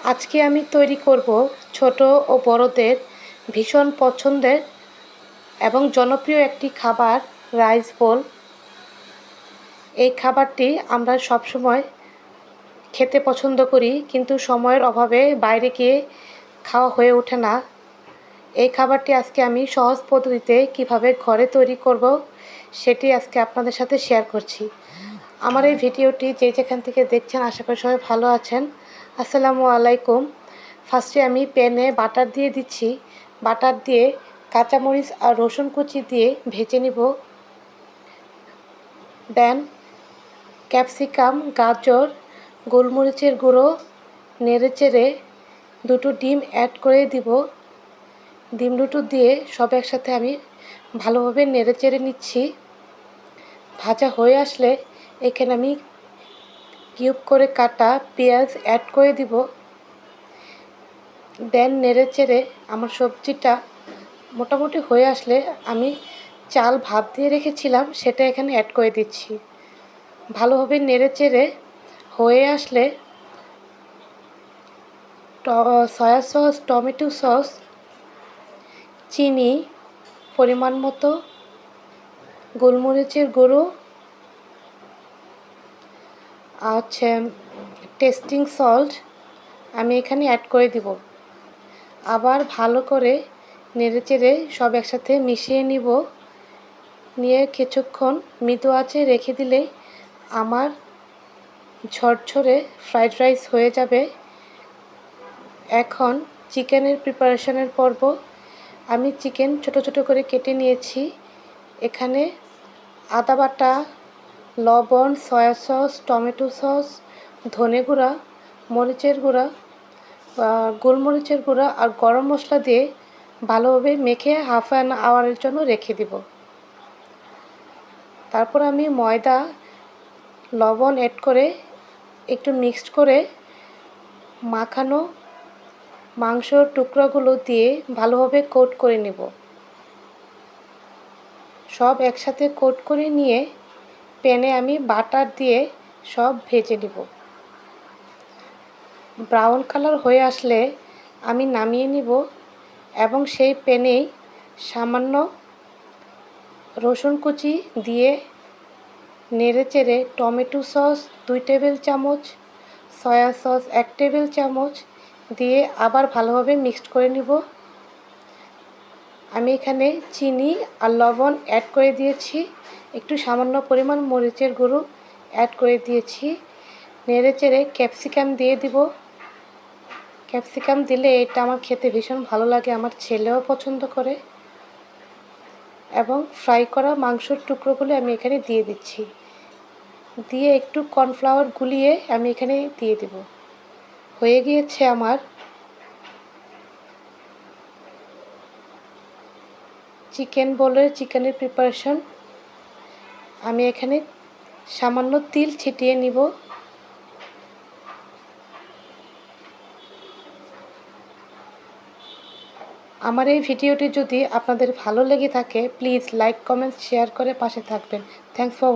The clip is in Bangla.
আজকে আমি তৈরি করব ছোট ও বড়দের ভীষণ পছন্দের এবং জনপ্রিয় একটি খাবার, রাইস বোল। এই খাবারটি আমরা সবসময় খেতে পছন্দ করি, কিন্তু সময়ের অভাবে বাইরে গিয়ে খাওয়া হয়ে ওঠে না। এই খাবারটি আজকে আমি সহজ পদ্ধতিতে কিভাবে ঘরে তৈরি করব সেটি আজকে আপনাদের সাথে শেয়ার করছি। আমার এই ভিডিওটি যে যেখান থেকে দেখছেন আশা করি সবাই ভালো আছেন। আসসালামু আলাইকুম। ফার্স্টে আমি প্যানে বাটার দিয়ে দিচ্ছি। বাটার দিয়ে কাঁচামরিচ আর রসুন কুচি দিয়ে ভেজে নিব। দেন ক্যাপসিকাম, গাজর, গোলমরিচের গুঁড়ো নেড়েচেড়ে দুটো ডিম অ্যাড করে দিব। ডিম দুটো দিয়ে সব একসাথে আমি ভালোভাবে নেড়েচেড়ে নিচ্ছি। ভাজা হয়ে আসলে এখানে আমি কিউব করে কাটা পেঁয়াজ অ্যাড করে দিব। দেন নেড়েচেড়ে আমার সবজিটা মোটামুটি হয়ে আসলে আমি চাল ভাপ দিয়ে রেখেছিলাম সেটা এখানে অ্যাড করে দিচ্ছি। ভালোভাবে নেড়েচেড়ে হয়ে আসলে সয়া সস, টমেটো সস, চিনি পরিমাণ মতো, গোলমরিচের গুঁড়ো আর টেস্টিং সল্ট আমি এখানে অ্যাড করে দিব। আবার ভালো করে নেড়েচেড়ে সব একসাথে মিশিয়ে নিব। নিয়ে কিছুক্ষণ মৃদু আঁচে রেখে দিলেই আমার ঝরঝরে ফ্রাইড রাইস হয়ে যাবে। এখন চিকেনের প্রিপারেশনের পর্ব। আমি চিকেন ছোট ছোট করে কেটে নিয়েছি। এখানে আদা বাটা, লবণ, সয়া সস, টমেটো সস, ধনে গুঁড়া, মরিচের গুঁড়া, গোলমরিচের গুঁড়া আর গরম মশলা দিয়ে ভালোভাবে মেখে হাফ অ্যান আওয়ারের জন্য রেখে দিব। তারপর আমি ময়দা, লবণ অ্যাড করে একটু মিক্সড করে মাখানো মাংসর টুকরাগুলো দিয়ে ভালোভাবে কোট করে নেব। সব একসাথে কোট করে নিয়ে প্যানে আমি বাটার দিয়ে সব ভেজে নেব। ব্রাউন কালার হয়ে আসলে আমি নামিয়ে নিব এবং সেই প্যানেই সামান্য রসুন কুচি দিয়ে নেড়েচেড়ে টমেটো সস 2 টেবিল চামচ, সয়া সস 1 টেবিল চামচ দিয়ে আবার ভালোভাবে মিক্সড করে নিব। আমি এখানে চিনি আর লবণ অ্যাড করে দিয়েছি। একটু সামান্য পরিমাণ মরিচের গুঁড়ো অ্যাড করে দিয়েছি। নেড়েচেড়ে ক্যাপসিকাম দিয়ে দিব। ক্যাপসিকাম দিলে এটা আমার খেতে ভীষণ ভালো লাগে, আমার ছেলেও পছন্দ করে। এবং ফ্রাই করা মাংসর টুকরোগুলো আমি এখানে দিয়ে দিচ্ছি। দিয়ে একটু কর্নফ্লাওয়ার গুলিয়ে আমি এখানে দিয়ে দেব। হয়ে গিয়েছে আমার চিকেন বোলের চিকেনের প্রিপারেশন। আমি এখানে সামান্য তিল ছিটিয়ে নিব। আমার এই ভিডিওটি যদি আপনাদের ভালো লেগে থাকে প্লিজ লাইক, কমেন্ট, শেয়ার করে পাশে থাকবেন। Thanks for